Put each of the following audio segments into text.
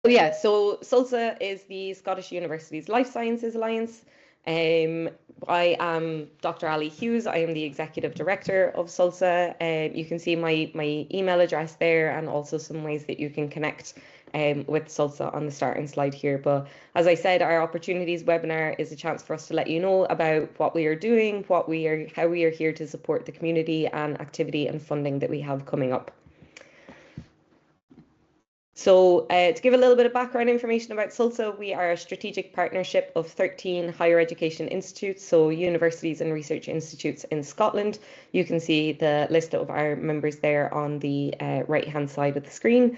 yeah, so SULSA is the Scottish Universities Life Sciences Alliance. I am Dr. Ali Hughes. I am the Executive Director of SULSA. You can see my email address there and also some ways that you can connect with SULSA on the starting slide here. But as I said, our opportunities webinar is a chance for us to let you know about what we are doing, how we are here to support the community and activity and funding that we have coming up. So to give a little bit of background information about SULSA, we are a strategic partnership of 13 higher education institutes, so universities and research institutes in Scotland. You can see the list of our members there on the right-hand side of the screen.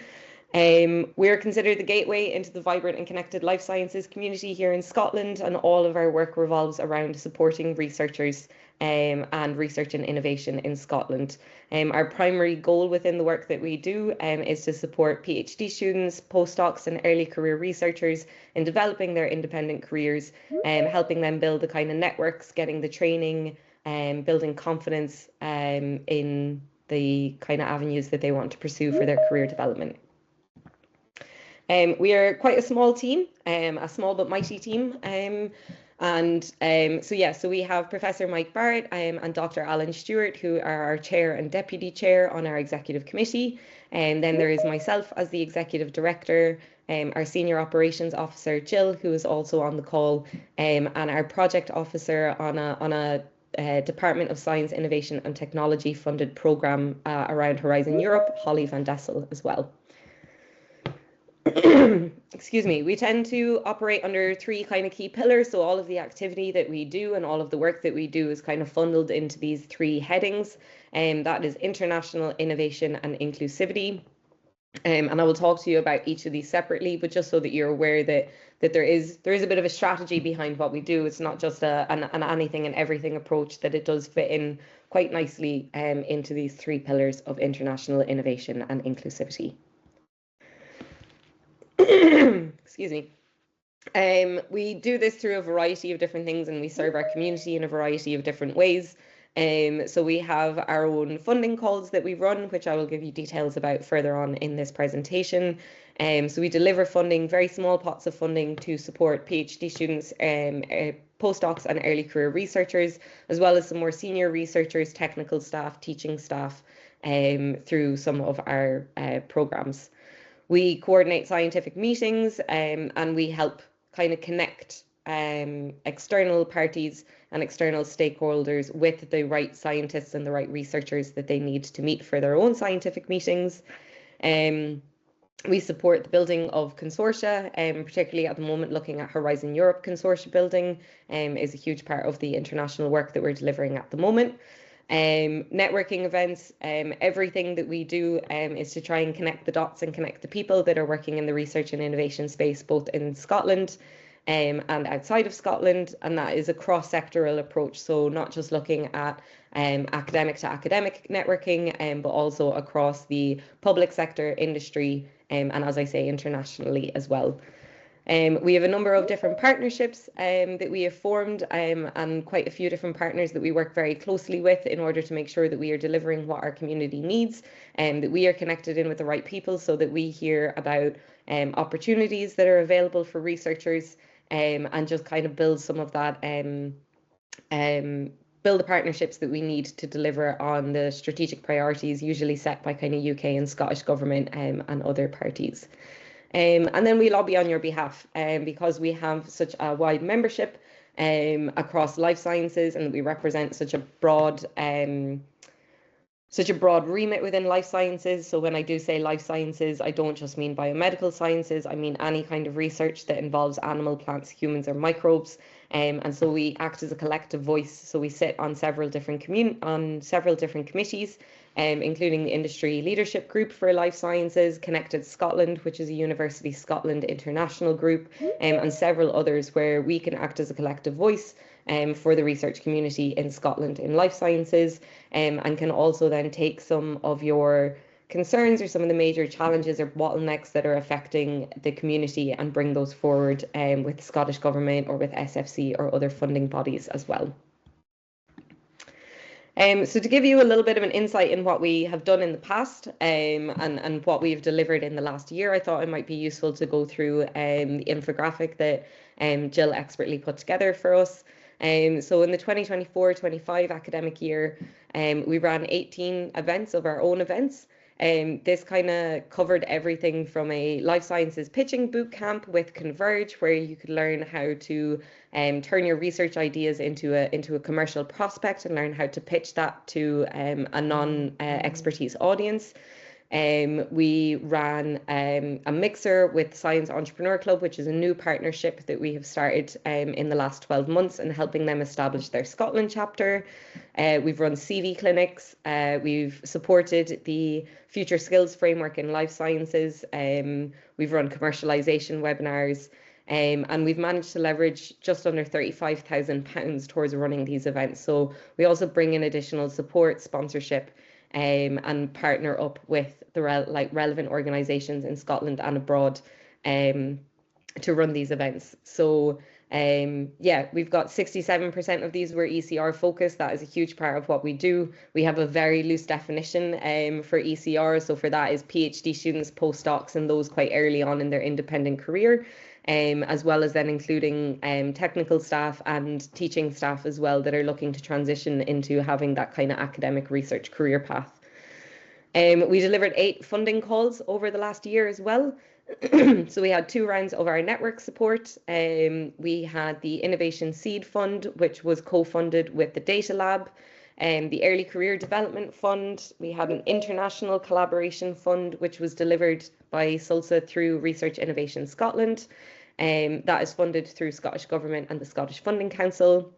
We're considered the gateway into the vibrant and connected life sciences community here in Scotland, and all of our work revolves around supporting researchers and research and innovation in Scotland. Our primary goal within the work that we do is to support PhD students, postdocs and early career researchers in developing their independent careers, helping them build the kind of networks, getting the training, building confidence in the kind of avenues that they want to pursue for their career development. We are quite a small team, a small but mighty team. So we have Professor Mike Barrett and Dr. Alan Stewart, who are our chair and deputy chair on our executive committee. And then there is myself as the executive director, our senior operations officer, Jill, who is also on the call, and our project officer on a Department of Science, Innovation and Technology funded program around Horizon Europe, Holly Van Dessel as well. Excuse me, we tend to operate under three kind of key pillars. So all of the activity that we do and all of the work that we do is kind of funneled into these three headings. And that is international, innovation and inclusivity. And I will talk to you about each of these separately, but just so that you're aware that there is a bit of a strategy behind what we do. It's not just an anything and everything approach, that it does fit in quite nicely into these three pillars of international, innovation and inclusivity. Excuse me. We do this through a variety of different things, and we serve our community in a variety of different ways. So we have our own funding calls that we run, which I will give you details about further on in this presentation. So we deliver funding, very small pots of funding to support PhD students, postdocs and early career researchers, as well as some more senior researchers, technical staff, teaching staff, through some of our programs. We coordinate scientific meetings and we help kind of connect external parties and external stakeholders with the right scientists and the right researchers that they need to meet for their own scientific meetings. We support the building of consortia, particularly at the moment looking at Horizon Europe consortia building is a huge part of the international work that we're delivering at the moment. Networking events, everything that we do is to try and connect the dots and connect the people that are working in the research and innovation space, both in Scotland and outside of Scotland, and that is a cross-sectoral approach, so not just looking at academic to academic networking, but also across the public sector, industry, and as I say, internationally as well. We have a number of different partnerships that we have formed and quite a few different partners that we work very closely with in order to make sure that we are delivering what our community needs and that we are connected in with the right people so that we hear about opportunities that are available for researchers and just kind of build some of that, build the partnerships that we need to deliver on the strategic priorities usually set by kind of UK and Scottish government and other parties. And then we lobby on your behalf because we have such a wide membership across life sciences, and we represent such a broad remit within life sciences. So when I do say life sciences, I don't just mean biomedical sciences, I mean any kind of research that involves animal, plants, humans or microbes. And so we act as a collective voice. So we sit on several different committees, including the Industry Leadership Group for Life Sciences, Connected Scotland, which is a University Scotland international group, and several others where we can act as a collective voice for the research community in Scotland in life sciences, and can also then take some of your concerns or some of the major challenges or bottlenecks that are affecting the community and bring those forward with the Scottish Government or with SFC or other funding bodies as well. So to give you a little bit of an insight in what we have done in the past and what we've delivered in the last year, I thought it might be useful to go through the infographic that Jill expertly put together for us. So in the 2024-25 academic year, we ran 18 events of our own events. This kind of covered everything from a life sciences pitching boot camp with Converge, where you could learn how to turn your research ideas into a commercial prospect and learn how to pitch that to a non-expertise audience. We ran a mixer with Science Entrepreneur Club, which is a new partnership that we have started in the last 12 months and helping them establish their Scotland chapter. We've run CV clinics. We've supported the Future Skills Framework in Life Sciences. We've run commercialization webinars. And we've managed to leverage just under £35,000 towards running these events. So we also bring in additional support, sponsorship, and partner up with the relevant organisations in Scotland and abroad to run these events. So yeah, we've got 67% of these were ECR focused. That is a huge part of what we do. We have a very loose definition for ECR. So for that is PhD students, postdocs, and those quite early on in their independent career. As well as then including technical staff and teaching staff as well that are looking to transition into having that kind of academic research career path. We delivered 8 funding calls over the last year as well. So we had 2 rounds of our network support. We had the Innovation Seed Fund, which was co-funded with the Data Lab, the Early Career Development Fund. We had an International Collaboration Fund, which was delivered by SULSA through Research Innovation Scotland. That is funded through Scottish Government and the Scottish Funding Council.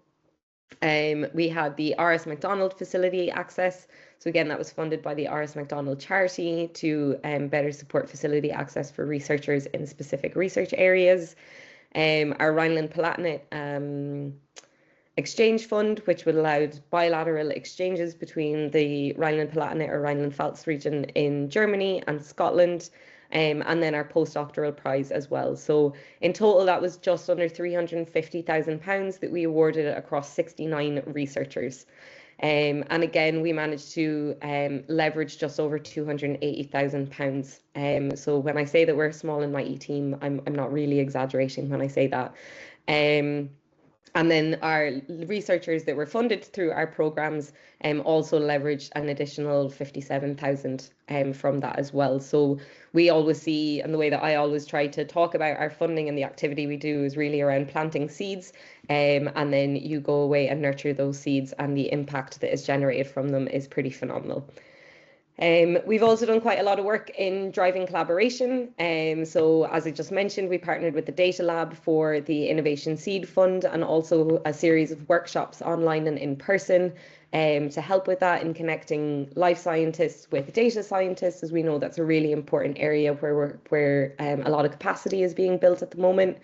We had the RS MacDonald facility access. So again, that was funded by the RS MacDonald charity to better support facility access for researchers in specific research areas. Our Rhineland-Palatinate exchange fund, which would allow bilateral exchanges between the Rhineland-Palatinate or Rhineland-Pfalz region in Germany and Scotland. And then our postdoctoral prize as well. So in total, that was just under £350,000 that we awarded across 69 researchers. And again, we managed to leverage just over £280,000. So when I say that we're a small and mighty team, I'm not really exaggerating when I say that. And then our researchers that were funded through our programs also leveraged an additional 57,000 from that as well. So we always see, and the way that I always try to talk about our funding and the activity we do is really around planting seeds, and then you go away and nurture those seeds, and the impact that is generated from them is pretty phenomenal. We've also done quite a lot of work in driving collaboration. So as I just mentioned, we partnered with the Data Lab for the Innovation Seed Fund and also a series of workshops online and in person to help with that in connecting life scientists with data scientists, as we know that's a really important area where a lot of capacity is being built at the moment.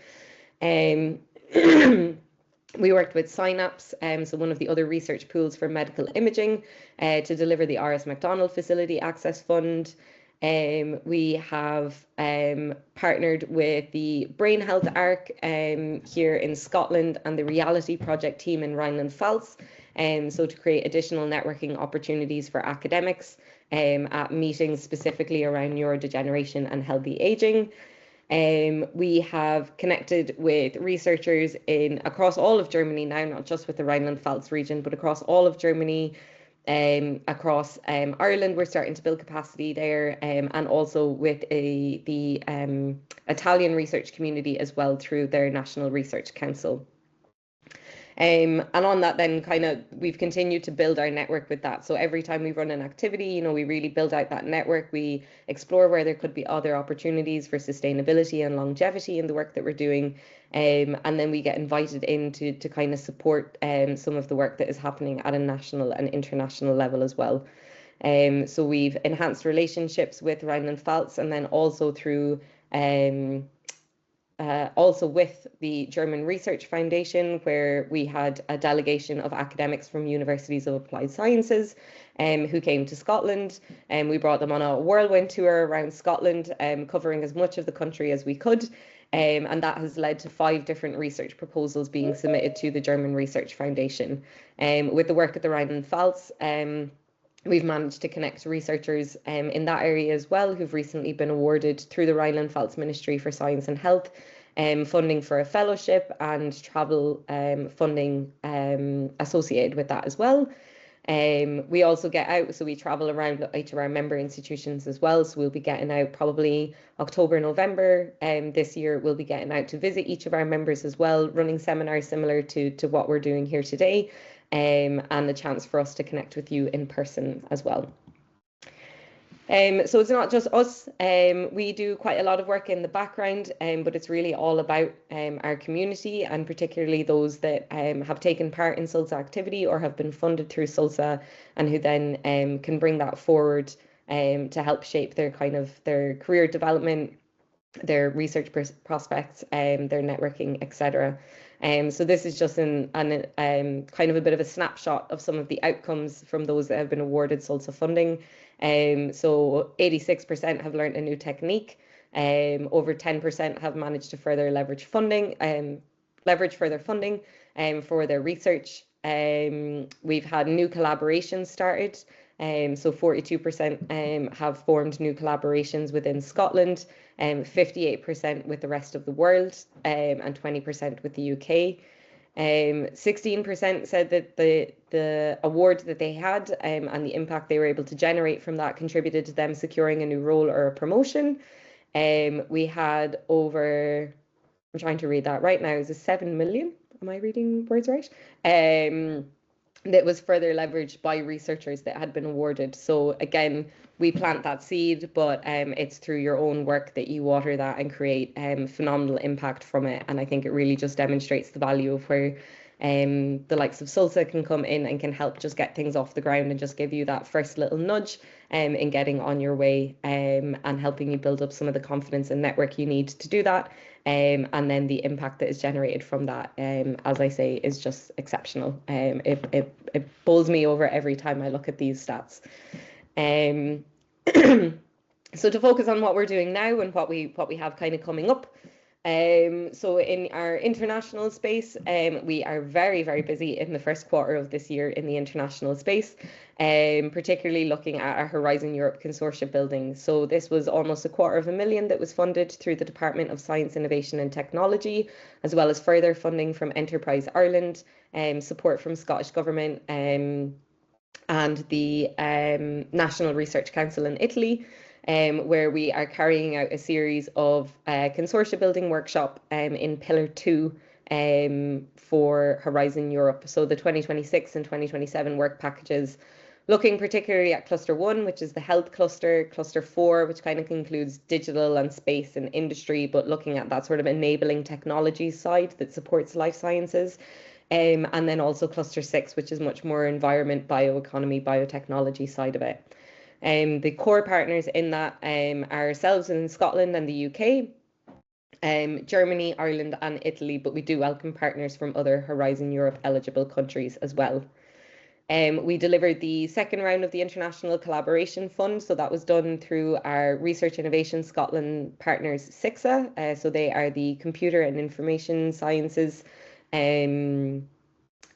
We worked with Synapse, so one of the other research pools for medical imaging, to deliver the RS MacDonald Facility Access Fund. We have partnered with the Brain Health Arc here in Scotland and the Reality Project team in Rhineland-Pfalz, so to create additional networking opportunities for academics at meetings specifically around neurodegeneration and healthy aging. We have connected with researchers across all of Germany now, not just with the Rhineland-Pfalz region, but across all of Germany, across Ireland. We're starting to build capacity there, and also with the Italian research community as well through their National Research Council. And on that then we've continued to build our network with that. So every time we run an activity, we really build out that network. We explore where there could be other opportunities for sustainability and longevity in the work that we're doing. And then we get invited in to kind of support some of the work that is happening at a national and international level as well. So we've enhanced relationships with Rhineland-Pfalz and then also through also with the German Research Foundation, where we had a delegation of academics from universities of applied sciences who came to Scotland, and we brought them on a whirlwind tour around Scotland, covering as much of the country as we could. And that has led to 5 different research proposals being submitted to the German Research Foundation. With the work at the Rhineland-Pfalz, we've managed to connect researchers in that area as well, who've recently been awarded through the Rhineland-Pfalz Ministry for Science and Health funding for a fellowship and travel funding associated with that as well. We also get out, so we travel around each of our member institutions as well. So we'll be getting out probably October, November. This year we'll be getting out to visit each of our members as well, running seminars similar to what we're doing here today, and a chance for us to connect with you in person as well. So it's not just us. We do quite a lot of work in the background, but it's really all about our community, and particularly those that have taken part in SULSA activity or have been funded through SULSA, and who then can bring that forward to help shape their their career development, their research prospects, their networking, etc. So this is just kind of a bit of a snapshot of some of the outcomes from those that have been awarded SULSA funding. So 86% have learned a new technique. Over 10% have managed to further leverage further funding for their research. We've had new collaborations started. So 42% have formed new collaborations within Scotland, 58% with the rest of the world, and 20% with the UK. 16% said that the award that they had and the impact they were able to generate from that contributed to them securing a new role or a promotion. We had over, I'm trying to read that right now, is it 7 million? Am I reading words right? That was further leveraged by researchers that had been awarded. So again, we plant that seed, but it's through your own work that you water that and create phenomenal impact from it. And I think it really just demonstrates the value of where the likes of SULSA can come in and can help just get things off the ground and just give you that first little nudge in getting on your way, and helping you build up some of the confidence and network you need to do that. And then the impact that is generated from that, as I say, is just exceptional. It bowls me over every time I look at these stats. So to focus on what we're doing now and what we have kind of coming up. So in our international space, we are very, very busy in the first quarter of this year in the international space, particularly looking at our Horizon Europe consortia building. So this was almost $250,000 that was funded through the Department of Science, Innovation and Technology, as well as further funding from Enterprise Ireland, support from Scottish Government, and the National Research Council in Italy, where we are carrying out a series of consortia building workshop in Pillar 2 for Horizon Europe. So the 2026 and 2027 work packages, looking particularly at Cluster 1, which is the health cluster, Cluster 4, which kind of includes digital and space and industry, but looking at that sort of enabling technology side that supports life sciences. And then also Cluster 6, which is much more environment, bioeconomy, biotechnology side of it. The core partners in that are ourselves in Scotland and the UK, Germany, Ireland and Italy, but we do welcome partners from other Horizon Europe eligible countries as well. We delivered the second round of the International Collaboration Fund, so that was done through our Research Innovation Scotland partners SICSA, so they are the Computer and Information Sciences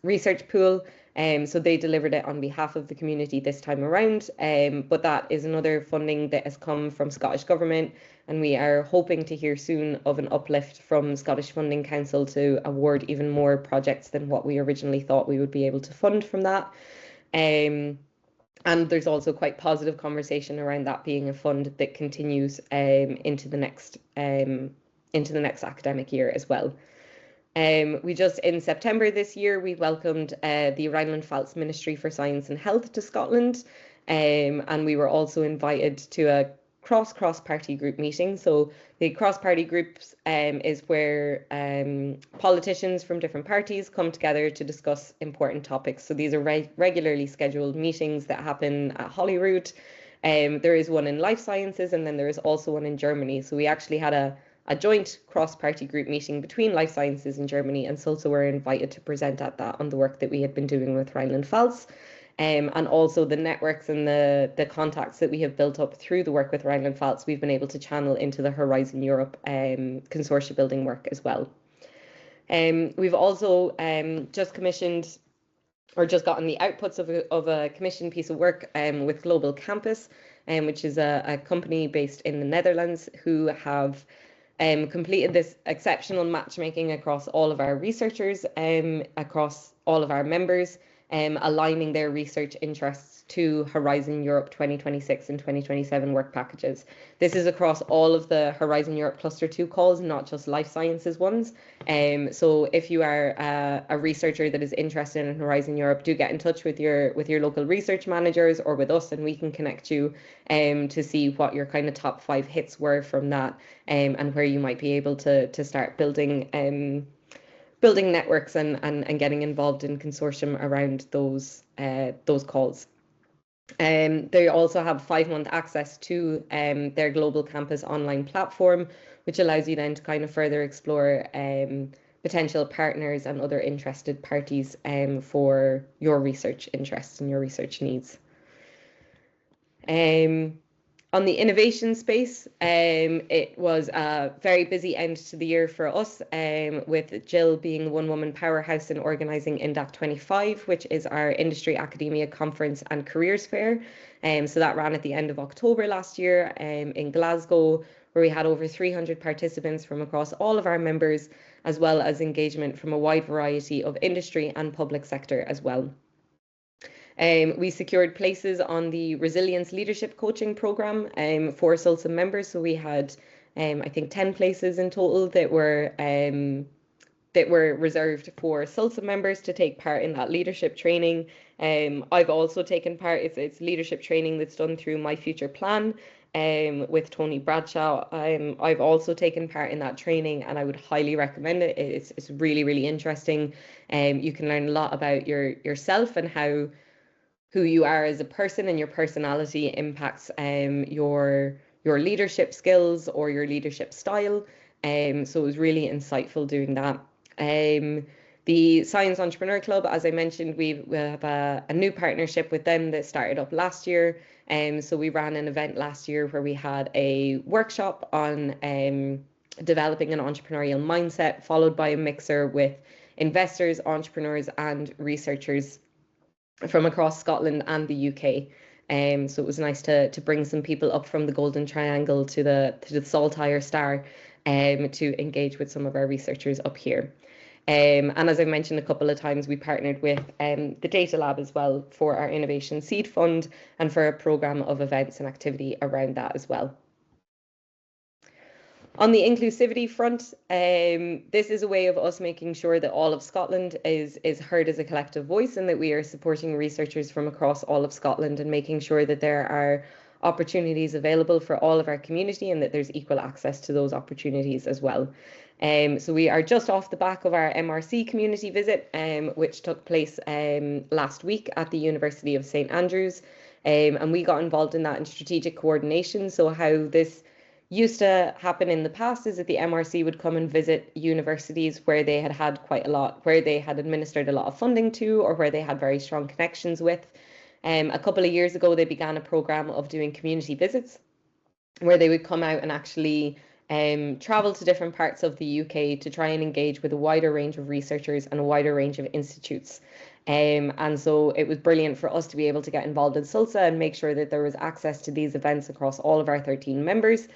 research pool. So they delivered it on behalf of the community this time around, but that is another funding that has come from Scottish Government, and we are hoping to hear soon of an uplift from Scottish Funding Council to award even more projects than what we originally thought we would be able to fund from that. And there's also quite positive conversation around that being a fund that continues into the next academic year as well. We just, in September this year, we welcomed the Rhineland-Pfalz Ministry for Science and Health to Scotland, and we were also invited to a cross-party group meeting. So the cross-party groups is where politicians from different parties come together to discuss important topics. So these are regularly scheduled meetings that happen at Holyrood. There is one in life sciences, and then there is also one in Germany. So we actually had a joint cross-party group meeting between life sciences in Germany, and SULSA were invited to present at that on the work that we had been doing with Rhineland-Pfalz. and also the networks and the contacts that we have built up through the work with Rhineland-Pfalz, we've been able to channel into the Horizon Europe consortia building work as well. We've also just commissioned or just gotten the outputs of a commissioned piece of work with Global Campus, which is a company based in the Netherlands who have completed this exceptional matchmaking across all of our researchers, across all of our members, aligning their research interests to Horizon Europe 2026 and 2027 work packages. This is across all of the Horizon Europe Cluster 2 calls, not just life sciences ones. So if you are a researcher that is interested in Horizon Europe, do get in touch with your local research managers or with us, and we can connect you to see what your kind of top 5 hits were from that, and where you might be able to start building networks and getting involved in consortium around those calls. They also have 5-month access to their Global Campus online platform, which allows you then to kind of further explore potential partners and other interested parties for your research interests and your research needs. On the innovation space, it was a very busy end to the year for us, with Jill being the one-woman powerhouse in organising INDAC 25, which is our industry academia conference and careers fair. So that ran at the end of October last year in Glasgow, where we had over 300 participants from across all of our members, as well as engagement from a wide variety of industry and public sector as well. We secured places on the Resilience Leadership Coaching Programme for SULSA members. So we had, I think, 10 places in total that were reserved for SULSA members to take part in that leadership training. I've also taken part. It's leadership training that's done through My Future Plan with Tony Bradshaw. I've also taken part in that training, and I would highly recommend it. It's really, really interesting. You can learn a lot about yourself and who you are as a person, and your personality impacts your leadership skills or your leadership style. So it was really insightful doing that. The Science Entrepreneur Club, as I mentioned, we have a new partnership with them that started up last year. So we ran an event last year where we had a workshop on developing an entrepreneurial mindset, followed by a mixer with investors, entrepreneurs, and researchers from across Scotland and the UK. So it was nice to bring some people up from the Golden Triangle to the Saltire Star to engage with some of our researchers up here. And as I mentioned a couple of times, we partnered with the Data Lab as well for our Innovation Seed Fund and for a programme of events and activity around that as well. On the inclusivity front, this is a way of us making sure that all of Scotland is heard as a collective voice, and that we are supporting researchers from across all of Scotland and making sure that there are opportunities available for all of our community and that there's equal access to those opportunities as well. So we are just off the back of our MRC community visit, which took place last week at the University of St Andrews, and we got involved in that in strategic coordination. So how this used to happen in the past is that the MRC would come and visit universities where they had quite a lot, where they had administered a lot of funding to, or where they had very strong connections with. A couple of years ago, they began a programme of doing community visits, where they would come out and actually travel to different parts of the UK to try and engage with a wider range of researchers and a wider range of institutes. And so it was brilliant for us to be able to get involved in SULSA and make sure that there was access to these events across all of our 13 members.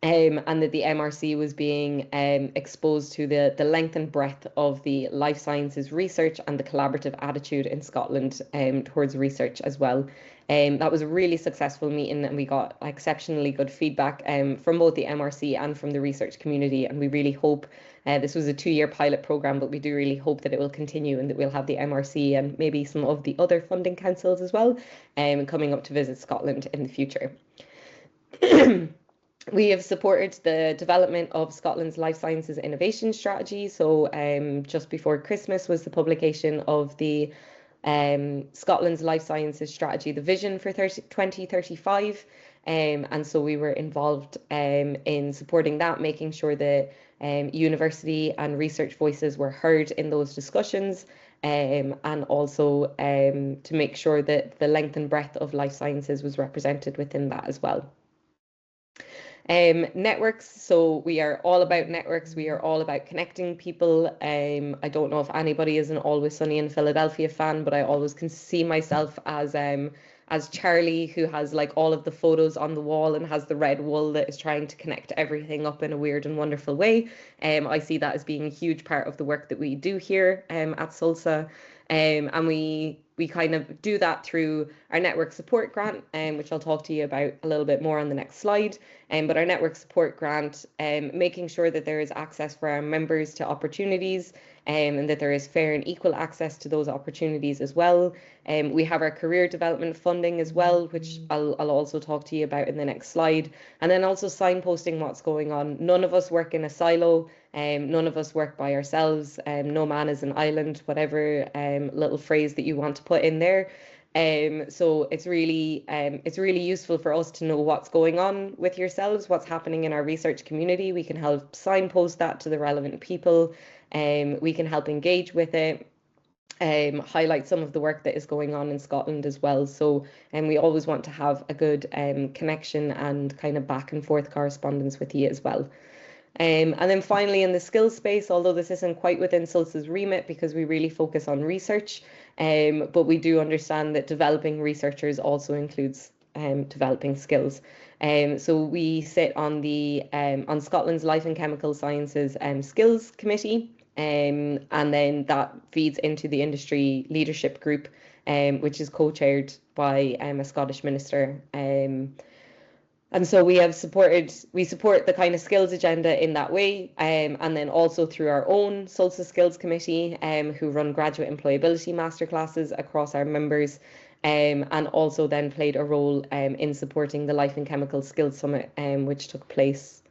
And that the MRC was being exposed to the length and breadth of the life sciences research and the collaborative attitude in Scotland towards research as well. That was a really successful meeting, and we got exceptionally good feedback from both the MRC and from the research community. And we really hope, this was a 2-year pilot programme, but we do really hope that it will continue and that we'll have the MRC and maybe some of the other funding councils as well coming up to visit Scotland in the future. We have supported the development of Scotland's Life Sciences Innovation Strategy. So just before Christmas was the publication of the Scotland's Life Sciences Strategy, the Vision for 2035. And so we were involved in supporting that, making sure that university and research voices were heard in those discussions. and also to make sure that the length and breadth of life sciences was represented within that as well. Networks, so we are all about networks. We are all about connecting people. I don't know if anybody is an Always Sunny in Philadelphia fan, but I always can see myself as Charlie, who has like all of the photos on the wall and has the red wool that is trying to connect everything up in a weird and wonderful way. I see that as being a huge part of the work that we do here at SULSA. And we kind of do that through our network support grant, which I'll talk to you about a little bit more on the next slide. But our network support grant, making sure that there is access for our members to opportunities, and that there is fair and equal access to those opportunities as well. We have our career development funding as well, which I'll also talk to you about in the next slide. And then also signposting what's going on. None of us work in a silo. None of us work by ourselves. No man is an island, whatever little phrase that you want to put in there. So it's really useful for us to know what's going on with yourselves, what's happening in our research community. We can help signpost that to the relevant people. We can help engage with it, highlight some of the work that is going on in Scotland as well. So, we always want to have a good connection and kind of back and forth correspondence with you as well. And then finally, in the skills space, although this isn't quite within SULSA's remit because we really focus on research, but we do understand that developing researchers also includes developing skills. So we sit on the on Scotland's Life and Chemical Sciences Skills Committee, and then that feeds into the industry leadership group, which is co-chaired by a Scottish minister. And so we support the kind of skills agenda in that way, and then also through our own SULSA Skills Committee, who run graduate employability masterclasses across our members, and also then played a role in supporting the Life and Chemical Skills Summit, which took place,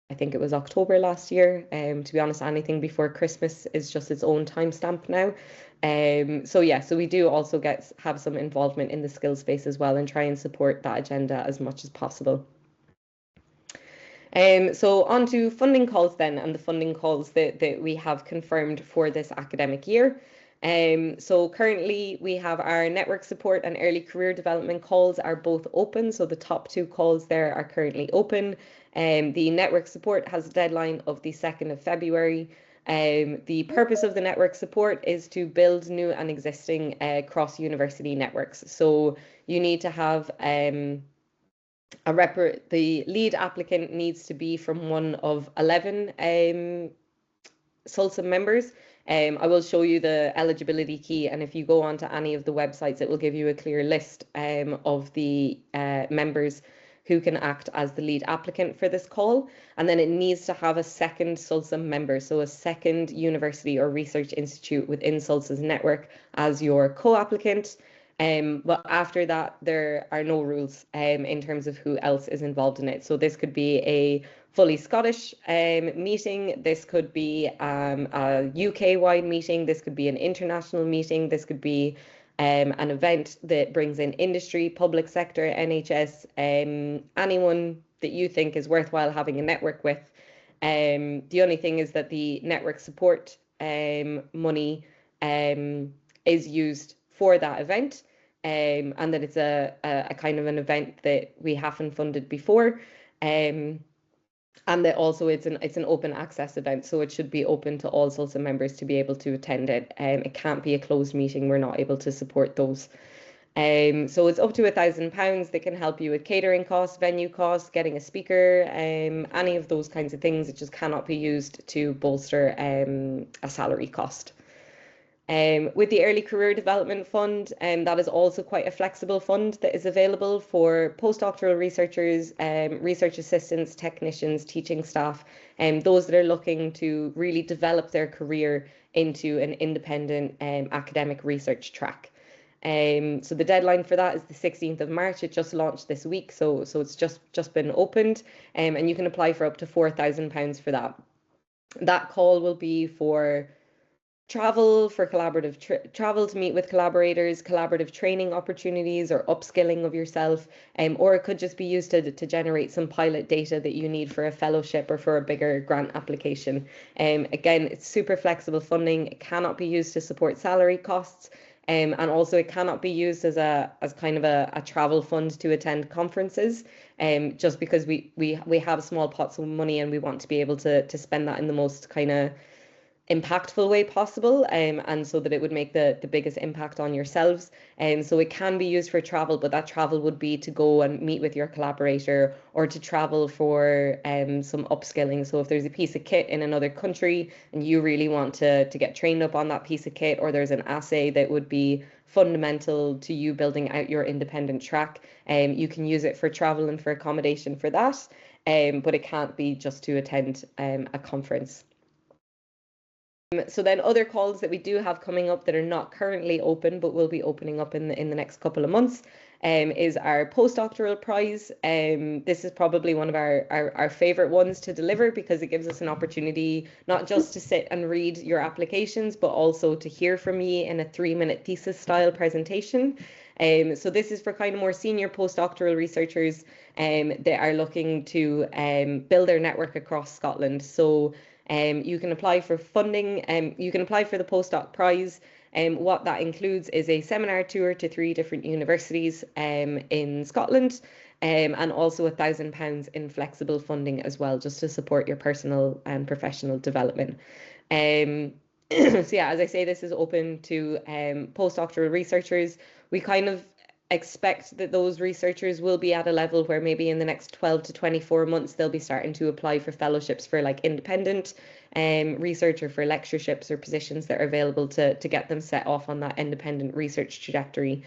I think it was October last year. To be honest, anything before Christmas is just its own timestamp now. So we do also have some involvement in the skills space as well and try and support that agenda as much as possible. So on to funding calls then, and the funding calls that we have confirmed for this academic year. So currently we have our network support and early career development calls are both open. So the top two calls there are currently open. The network support has a deadline of the 2nd of February. The purpose of the network support is to build new and existing cross-university networks. So you need to have the lead applicant needs to be from one of 11 SULSA members. I will show you the eligibility key, and if you go onto any of the websites, it will give you a clear list of the members who can act as the lead applicant for this call. And then it needs to have a second SULSA member, so a second university or research institute within SULSA's network as your co-applicant. But after that, there are no rules in terms of who else is involved in it. So this could be a fully Scottish meeting. This could be a UK-wide meeting. This could be an international meeting. This could be an event that brings in industry, public sector, NHS, anyone that you think is worthwhile having a network with. The only thing is that the network support money is used for that event, and that it's a kind of an event that we haven't funded before. And that also it's an open access event, so it should be open to all SULSA members to be able to attend it. It can't be a closed meeting. We're not able to support those. So it's up to £1,000 that can help you with catering costs, venue costs, getting a speaker, any of those kinds of things. It just cannot be used to bolster a salary cost. With the Early Career Development Fund, that is also quite a flexible fund that is available for postdoctoral researchers, research assistants, technicians, teaching staff, and those that are looking to really develop their career into an independent academic research track. So the deadline for that is the 16th of March. It just launched this week, so it's just been opened, and you can apply for up to £4,000 for that. That call will be for travel for collaborative travel to meet with collaborators, collaborative training opportunities or upskilling of yourself, or it could just be used to generate some pilot data that you need for a fellowship or for a bigger grant application. Again, it's super flexible funding. It cannot be used to support salary costs. And also it cannot be used as kind of a travel fund to attend conferences, just because we have small pots of money and we want to be able to spend that in the most kind of impactful way possible, and so that it would make the biggest impact on yourselves. So it can be used for travel, but that travel would be to go and meet with your collaborator or to travel for some upskilling. So if there's a piece of kit in another country and you really want to get trained up on that piece of kit, or there's an assay that would be fundamental to you building out your independent track, you can use it for travel and for accommodation for that, but it can't be just to attend a conference. So then other calls that we do have coming up that are not currently open but will be opening up in the next couple of months, is our postdoctoral prize. This is probably one of our favorite ones to deliver, because it gives us an opportunity not just to sit and read your applications, but also to hear from you in a 3-minute thesis style presentation. So this is for kind of more senior postdoctoral researchers that are looking to build their network across Scotland. So you can apply for funding, you can apply for the postdoc prize. What that includes is a seminar tour to 3 different universities in Scotland, and also £1,000 in flexible funding as well, just to support your personal and professional development. So yeah, as I say, this is open to postdoctoral researchers. We kind of expect that those researchers will be at a level where maybe in the next 12 to 24 months they'll be starting to apply for fellowships for like independent research, or for lectureships or positions that are available to get them set off on that independent research trajectory.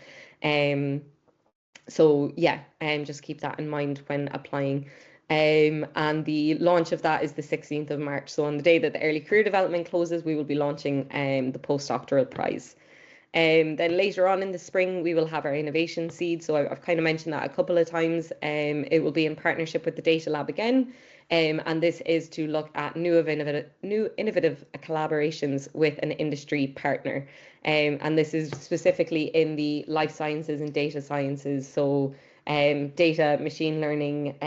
So yeah, just keep that in mind when applying. And the launch of that is the 16th of March. So on the day that the early career development closes, we will be launching the postdoctoral prize. Then later on in the spring, we will have our innovation seed. So I've kind of mentioned that a couple of times. It will be in partnership with the Data Lab again. And this is to look at new innovative collaborations with an industry partner. And this is specifically in the life sciences and data sciences. So data, machine learning,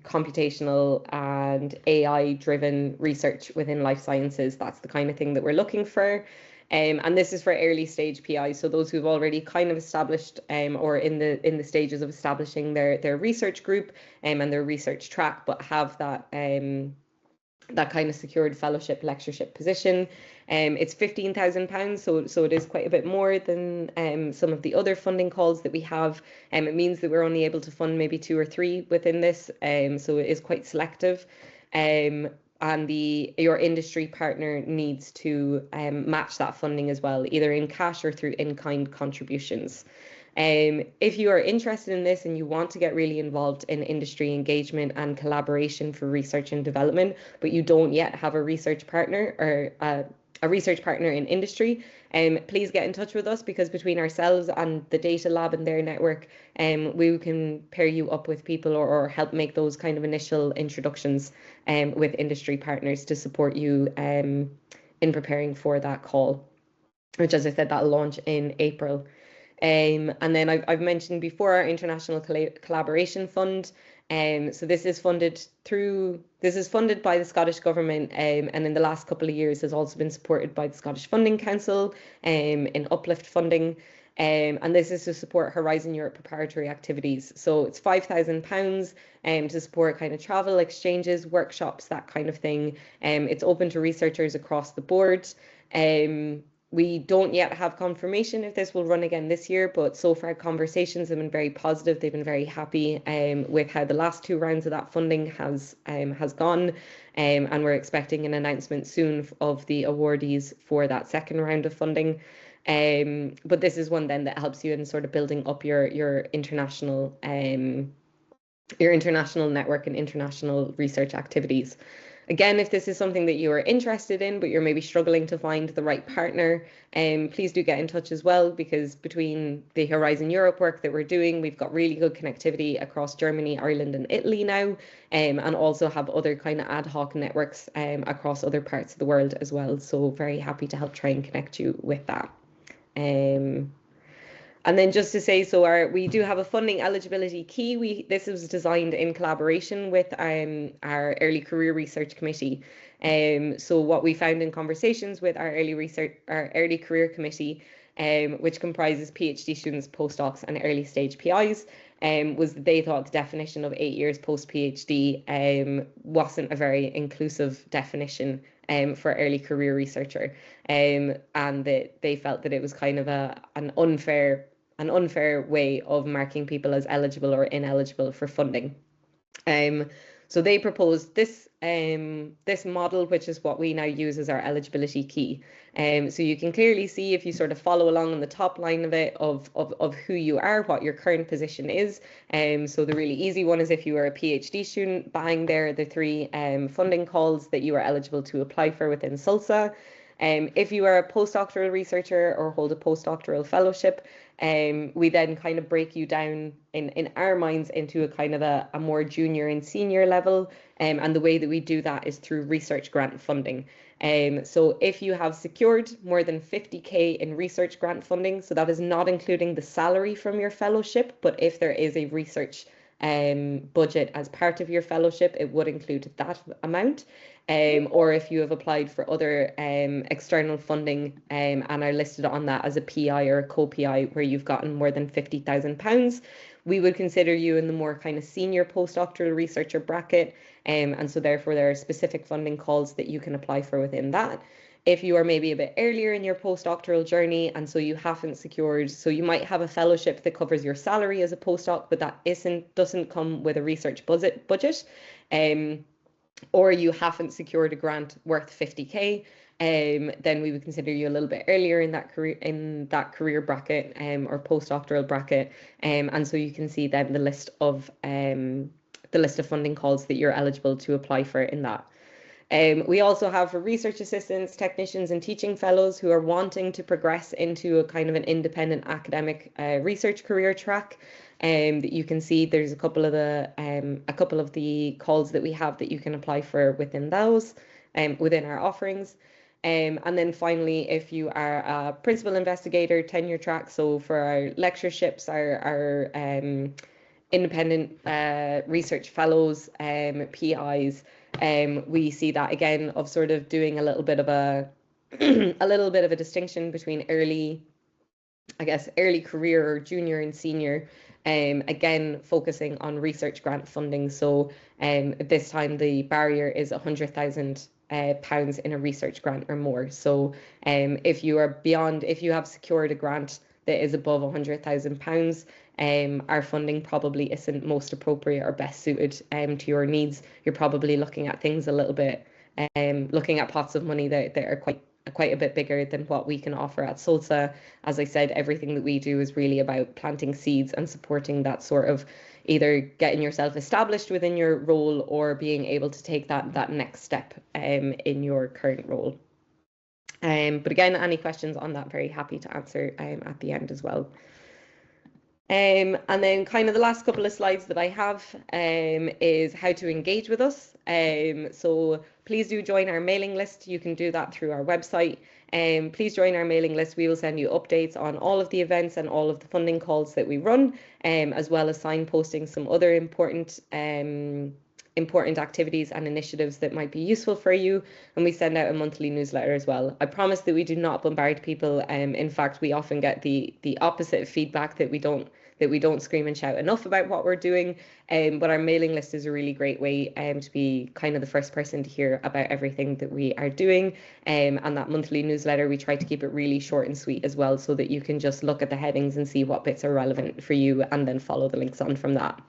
computational and AI-driven research within life sciences. That's the kind of thing that we're looking for. And this is for early stage PI, so those who've already kind of established or in the stages of establishing their research group and their research track, but have that that kind of secured fellowship lectureship position. It's £15,000, so it is quite a bit more than some of the other funding calls that we have. It means that we're only able to fund maybe 2 or 3 within this, so it is quite selective. And your industry partner needs to match that funding as well, either in cash or through in-kind contributions. If you are interested in this and you want to get really involved in industry engagement and collaboration for research and development, but you don't yet have a research partner or a research partner in industry, please get in touch with us, because between ourselves and the Data Lab and their network, we can pair you up with people or help make those kind of initial introductions with industry partners to support you in preparing for that call, which, as I said, that'll launch in April. And then I've mentioned before our International Collaboration Fund. So this is funded by the Scottish Government, and in the last couple of years has also been supported by the Scottish Funding Council in uplift funding. And this is to support Horizon Europe preparatory activities. So it's £5,000 to support kind of travel, exchanges, workshops, that kind of thing. It's open to researchers across the board. We don't yet have confirmation if this will run again this year, but so far conversations have been very positive. They've been very happy with how the last 2 rounds of that funding has gone, and we're expecting an announcement soon of the awardees for that second round of funding. But this is one then that helps you in sort of building up your international network and international research activities. Again, if this is something that you are interested in, but you're maybe struggling to find the right partner, please do get in touch as well, because between the Horizon Europe work that we're doing, we've got really good connectivity across Germany, Ireland, and Italy now, and also have other kind of ad hoc networks across other parts of the world as well. So very happy to help try and connect you with that. And then just to say, so we do have a funding eligibility key. This was designed in collaboration with our early career research committee. So what we found in conversations with our early career committee, which comprises PhD students, postdocs, and early stage PIs, was that they thought the definition of 8 years post PhD wasn't a very inclusive definition for early career researcher, and that they felt that it was kind of an unfair way of marking people as eligible or ineligible for funding. So they proposed this model, which is what we now use as our eligibility key. So you can clearly see, if you sort of follow along on the top line of it, of who you are, what your current position is. So the really easy one is if you are a PhD student, bang, there are the 3 funding calls that you are eligible to apply for within SULSA. If you are a postdoctoral researcher or hold a postdoctoral fellowship, we then kind of break you down in our minds into a kind of a more junior and senior level. And the way that we do that is through research grant funding. So if you have secured more than 50k in research grant funding, so that is not including the salary from your fellowship, but if there is a research budget as part of your fellowship, it would include that amount. Or if you have applied for other external funding and are listed on that as a PI or a co-PI where you've gotten more than £50,000, we would consider you in the more kind of senior postdoctoral researcher bracket. And so therefore there are specific funding calls that you can apply for within that. If you are maybe a bit earlier in your postdoctoral journey and so you haven't secured, so you might have a fellowship that covers your salary as a postdoc, but that doesn't come with a research budget, or you haven't secured a grant worth 50k, then we would consider you a little bit earlier in that career bracket or postdoctoral bracket. And so you can see then the list of funding calls that you're eligible to apply for in that. We also have for research assistants, technicians, and teaching fellows who are wanting to progress into a kind of an independent academic research career track. That you can see there's a couple of the calls that we have that you can apply for within those, within our offerings. And then finally, if you are a principal investigator tenure track, so for our lectureships, our independent research fellows, PIs, we see that again of sort of doing a little bit of a a distinction between early career or junior and senior, again focusing on research grant funding. So this time the barrier is £100,000 in a research grant or more. So if you have secured a grant that is above £100,000, our funding probably isn't most appropriate or best suited to your needs. You're probably looking at things a little bit, looking at pots of money that are quite a bit bigger than what we can offer at SULSA. As I said, everything that we do is really about planting seeds and supporting that sort of either getting yourself established within your role or being able to take that next step in your current role. But again, any questions on that, very happy to answer at the end as well. And then kind of the last couple of slides that I have is how to engage with us. So please do join our mailing list. You can do that through our website. Please join our mailing list. We will send you updates on all of the events and all of the funding calls that we run, as well as signposting some other important activities and initiatives that might be useful for you. And we send out a monthly newsletter as well. I promise that we do not bombard people. In fact, we often get the opposite feedback, that we don't scream and shout enough about what we're doing. But our mailing list is a really great way to be kind of the first person to hear about everything that we are doing. And that monthly newsletter, we try to keep it really short and sweet as well, so that you can just look at the headings and see what bits are relevant for you and then follow the links on from that.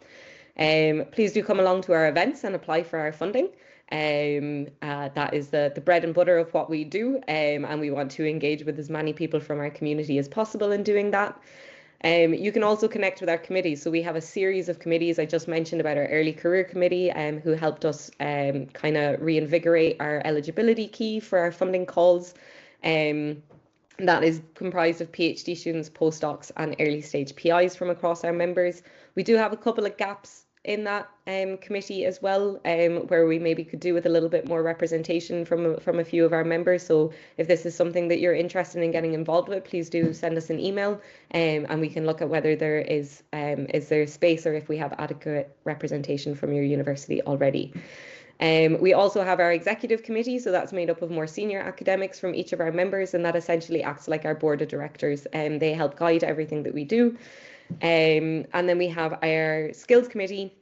Please do come along to our events and apply for our funding. That is the bread and butter of what we do, and we want to engage with as many people from our community as possible in doing that. You can also connect with our committees. So we have a series of committees. I just mentioned about our early career committee, who helped us kind of reinvigorate our eligibility key for our funding calls. That is comprised of PhD students, postdocs, and early stage PIs from across our members. We do have a couple of gaps in that committee as well, where we maybe could do with a little bit more representation from a few of our members. So if this is something that you're interested in getting involved with, please do send us an email, and we can look at whether there is there space, or if we have adequate representation from your university already. We also have our executive committee, so that's made up of more senior academics from each of our members, and that essentially acts like our board of directors, and they help guide everything that we do. And then we have our skills committee.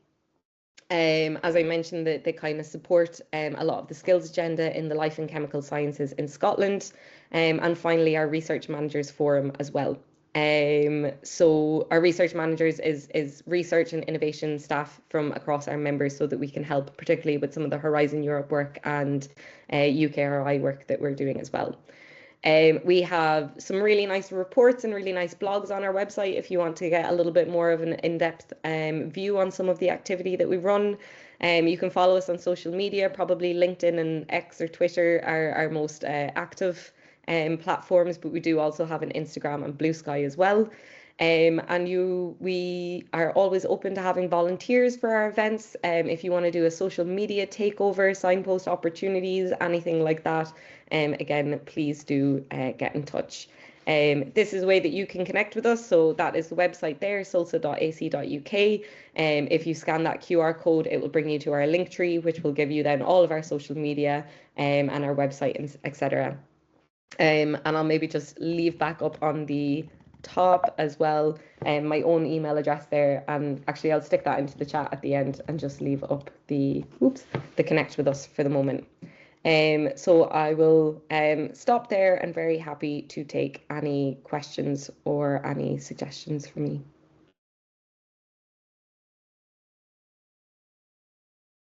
As I mentioned, they kind of support a lot of the skills agenda in the life and chemical sciences in Scotland. And finally, our research managers forum as well. So our research managers is research and innovation staff from across our members, so that we can help particularly with some of the Horizon Europe work and UKRI work that we're doing as well. We have some really nice reports and really nice blogs on our website if you want to get a little bit more of an in-depth view on some of the activity that we run. You can follow us on social media, probably LinkedIn and X or Twitter are our most active platforms, but we do also have an Instagram and Blue Sky as well. And we are always open to having volunteers for our events. If you want to do a social media takeover, signpost opportunities, anything like that, again, please do get in touch. This is a way that you can connect with us. So that is the website there, sulsa.ac.uk. If you scan that QR code, it will bring you to our link tree, which will give you then all of our social media and our website, etc. And I'll maybe just leave back up on the top as well my own email address there, and actually I'll stick that into the chat at the end and just leave up the connect with us for the moment. So I will stop there, and very happy to take any questions or any suggestions from me.